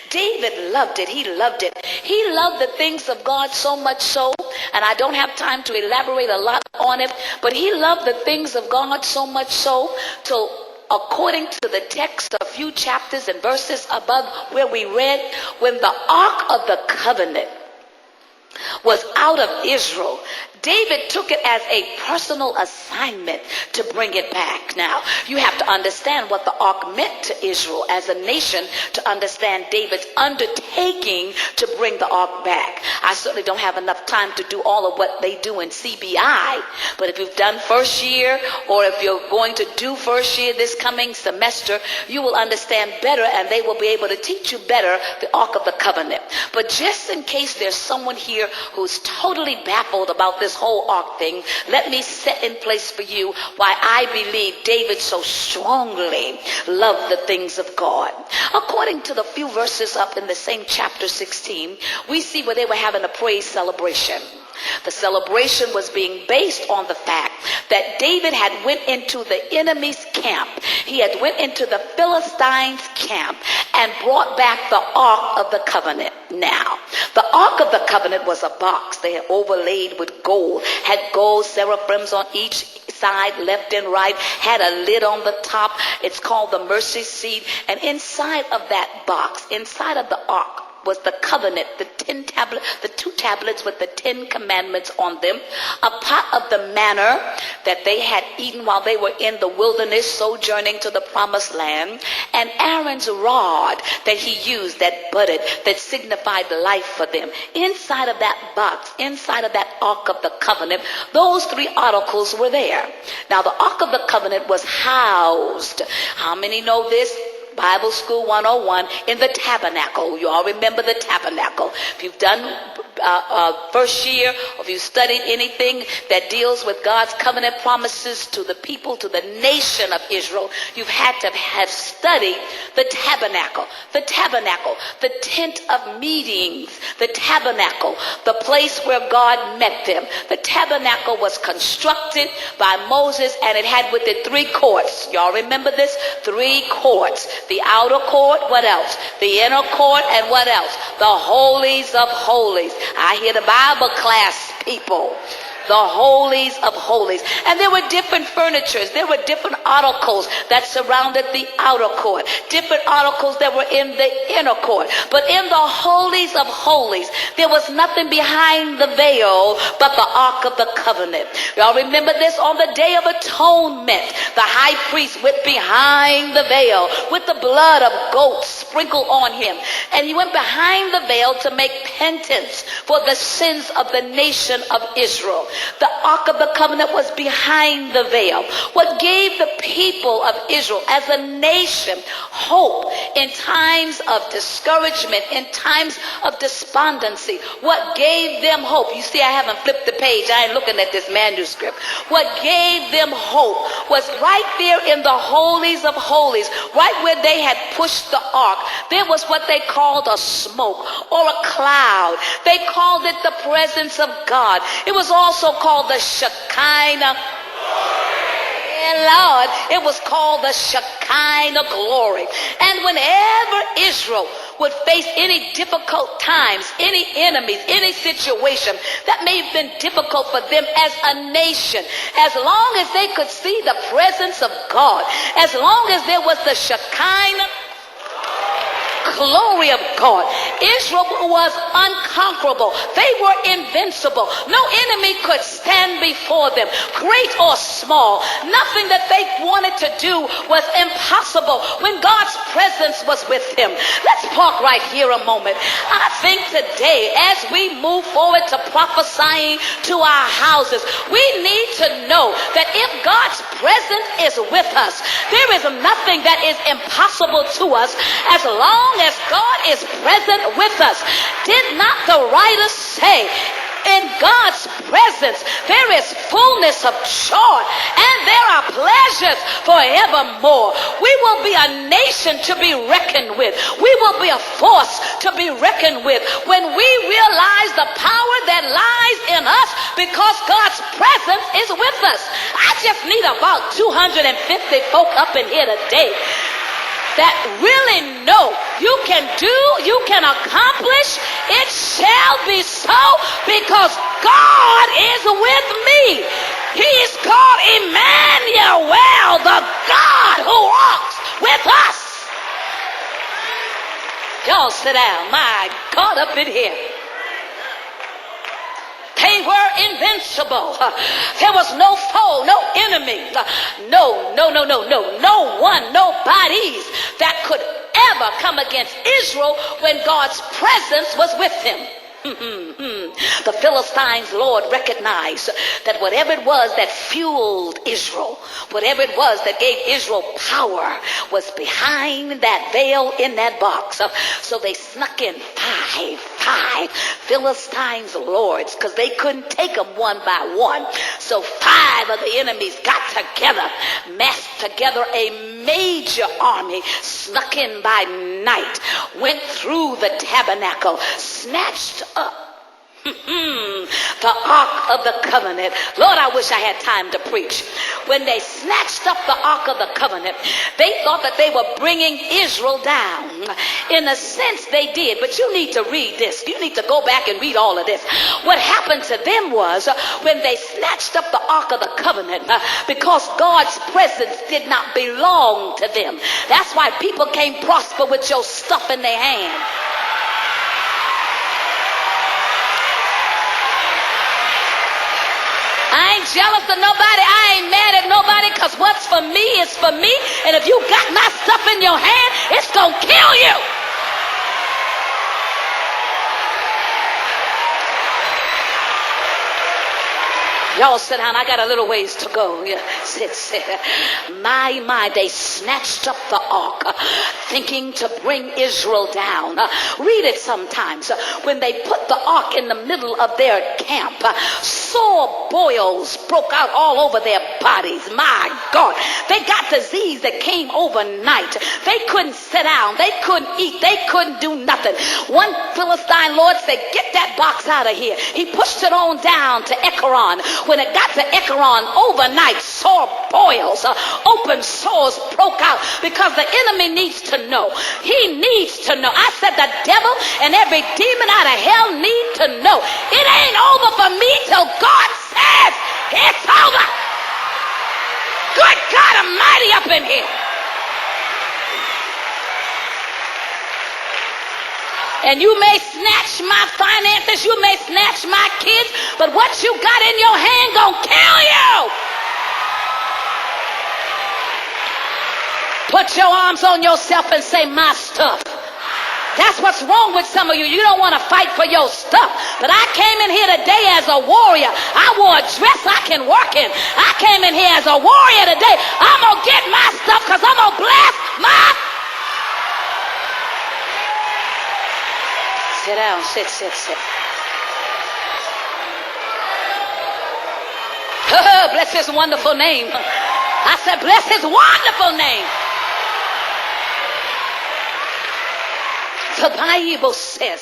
David loved it. He loved it. He loved the things of God so much so, and I don't have time to elaborate a lot on it, but he loved the things of God so much so till, according to the text, a few chapters and verses above where we read, when the Ark of the Covenant was out of Israel, David took it as a personal assignment to bring it back. Now, you have to understand what the ark meant to Israel as a nation to understand David's undertaking to bring the ark back. I certainly don't have enough time to do all of what they do in CBI, but if you've done first year, or if you're going to do first year this coming semester, you will understand better, and they will be able to teach you better the Ark of the Covenant. But just in case there's someone here who's totally baffled about this whole ark thing, let me set in place for you why I believe David so strongly loved the things of God. According to the few verses up in the same chapter 16, we see where they were having a praise celebration. The celebration was being based on the fact that David had went into the enemy's camp. He had went into the Philistines' camp and brought back the Ark of the Covenant. Now, the Ark of the Covenant was a box they had overlaid with gold, had gold seraphims on each side, left and right, had a lid on the top. It's called the mercy seat. And inside of that box, inside of the ark, was the covenant, the 10 tablet, the 2 tablets with the 10 commandments on them, a pot of the manna that they had eaten while they were in the wilderness sojourning to the promised land, and Aaron's rod that he used, that budded, that signified life for them. Inside of that box, inside of that Ark of the Covenant, those 3 articles were there. Now, the Ark of the Covenant was housed. How many know this? Bible School 101, in the tabernacle. You all remember the tabernacle. If you've done first year, or if you've studied anything that deals with God's covenant promises to the people, to the nation of Israel, you've had to have studied the tabernacle. The tabernacle, the tent of meetings, the tabernacle, the place where God met them. The tabernacle was constructed by Moses, and it had with it 3 courts. Y'all remember this? 3 courts. The outer court, what else? The inner court, and what else? The holies of holies. I hear the Bible class people. The holies of holies. And there were different furnitures. There were different articles that surrounded the outer court. Different articles that were in the inner court. But in the holies of holies, there was nothing behind the veil but the Ark of the Covenant. Y'all remember this? On the Day of Atonement, the high priest went behind the veil with the blood of goats sprinkled on him. And he went behind the veil to make penance for the sins of the nation of Israel. The Ark of the Covenant was behind the veil. What gave the people of Israel as a nation hope in times of discouragement, in times of despondency? What gave them hope? You see, I haven't flipped the page. I ain't looking at this manuscript. What gave them hope was right there in the holies of holies, right where they had pushed the ark. There was what they called a smoke or a cloud. They called it the presence of God. It was also called the Shekinah. Lord, it was called the Shekinah glory. And whenever Israel would face any difficult times, any enemies, any situation that may have been difficult for them as a nation, as long as they could see the presence of God, as long as there was the Shekinah glory of God, Israel was unconquerable. They were invincible. No enemy could stand before them, great or small. Nothing that they wanted to do was impossible when God's presence was with them. Let's park right here a moment. I think today, as we move forward to prophesying to our houses, we need to know that if God's presence is with us, there is nothing that is impossible to us as long as God is present with us. Did not the writer say, in God's presence there is fullness of joy, and there are pleasures forevermore? We will be a nation to be reckoned with. We will be a force to be reckoned with when we realize the power that lies in us because God's presence is with us. I just need about 250 folk up in here today that really know you can do, you can accomplish, it shall be so, because God is with me. He is called Emmanuel, the God who walks with us. Y'all sit down. My God, up in here. They were invincible. There was no foe, no enemy, no one, nobodies that could ever come against Israel when God's presence was with him. The Philistines, Lord, recognized that whatever it was that fueled Israel, whatever it was that gave Israel power, was behind that veil in that box. So they snuck in five Philistines lords, because they couldn't take them one by one. So 5 of the enemies got together, massed together a major army, snuck in by night, went through the tabernacle, snatched up the Ark of the Covenant. Lord, I wish I had time to preach. When they snatched up the Ark of the Covenant, they thought that they were bringing Israel down. In a sense, they did, but you need to read this. You need to go back and read all of this. What happened to them was, when they snatched up the Ark of the Covenant, because God's presence did not belong to them. That's why people can't prosper with your stuff in their hand. I ain't jealous of nobody. I ain't mad at nobody, because what's for me is for me. And if you got my stuff in your hand, it's going to kill you. Y'all sit down. I got a little ways to go. Yeah, sit. My, they snatched up the ark, thinking to bring Israel down. Read it sometimes. When they put the ark in the middle of their camp, sore boils broke out all over their bodies. My God. They got disease that came overnight. They couldn't sit down. They couldn't eat. They couldn't do nothing. One Philistine lord said, "Get that box out of here." He pushed it on down to Ekron. When it got to Ekron, overnight, sore boils, open sores broke out, because the enemy needs to know. He needs to know. I said the devil and every demon out of hell need to know. It ain't over for me till God says it's over. Good God Almighty up in here. And you may snatch my finances, you may snatch my kids, but what you got in your hand gonna kill you. Put your arms on yourself and say, "My stuff." That's what's wrong with some of you. You don't want to fight for your stuff. But I came in here today as a warrior. I wore a dress I can work in. I came in here as a warrior today. I'm going to get my stuff, because I'm going to bless my... Sit down, sit. Bless his wonderful name. I said, bless his wonderful name. The Bible says